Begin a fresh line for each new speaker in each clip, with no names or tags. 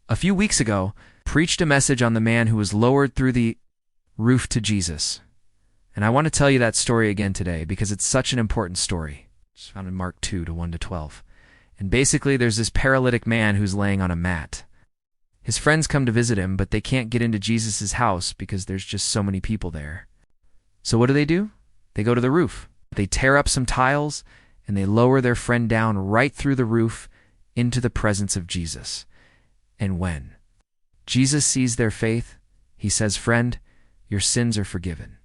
A few weeks ago, preached a message on the man who was lowered through the roof to Jesus. And I want to tell you that story again today because it's such an important story. It's found in Mark 2, 1-12. And basically, there's this paralytic man who's laying on a mat. His friends come to visit him, but they can't get into Jesus' house because there's just so many people there. So what do? They go to the roof. They tear up some tiles, and they lower their friend down right through the roof into the presence of Jesus. And when Jesus sees their faith, he says, "Friend, your sins are forgiven."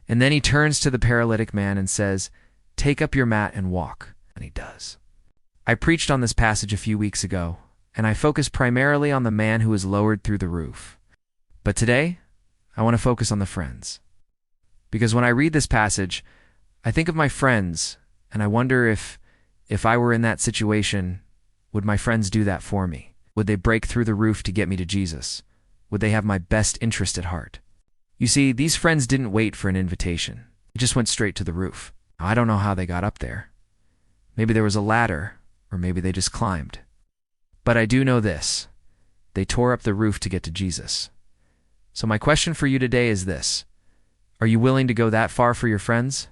And then he turns to the paralytic man and says, "Take up your mat and walk." And he does. I preached on this passage a few weeks ago, and I focused primarily on the man who was lowered through the roof. But today, I want to focus on the friends. Because when I read this passage, I think of my friends, and I wonder if I were in that situation, would my friends do that for me? Would they break through the roof to get me to Jesus? Would they have my best interest at heart? You see, these friends didn't wait for an invitation. They just went straight to the roof. Now, I don't know how they got up there. Maybe there was a ladder, or maybe they just climbed. But I do know this. They tore up the roof to get to Jesus. So my question for you today is this. Are you willing to go that far for your friends?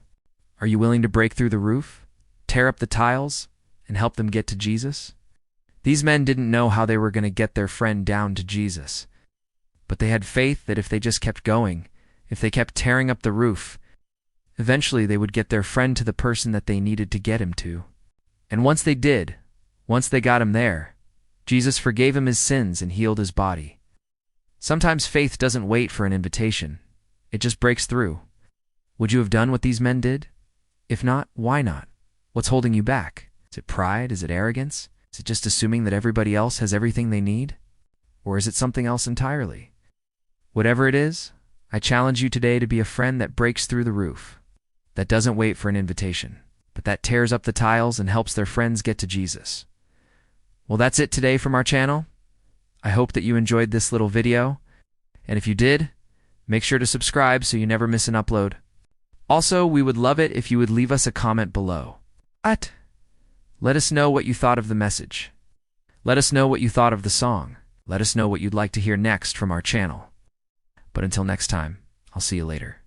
Are you willing to break through the roof, tear up the tiles, and help them get to Jesus? These men didn't know how they were going to get their friend down to Jesus. But they had faith that if they just kept going, if they kept tearing up the roof, eventually they would get their friend to the person that they needed to get him to. And once they did, once they got him there, Jesus forgave him his sins and healed his body. Sometimes faith doesn't wait for an invitation. It just breaks through. Would you have done what these men did? If not, why not? What's holding you back? Is it pride? Is it arrogance? Is it just assuming that everybody else has everything they need? Or is it something else entirely? Whatever it is, I challenge you today to be a friend that breaks through the roof, that doesn't wait for an invitation, but that tears up the tiles and helps their friends get to Jesus. Well, that's it today from our channel. I hope that you enjoyed this little video, and if you did, make sure to subscribe so you never miss an upload. Also, we would love it if you would leave us a comment below. Let us know what you thought of the message. Let us know what you thought of the song. Let us know what you'd like to hear next from our channel. But until next time, I'll see you later.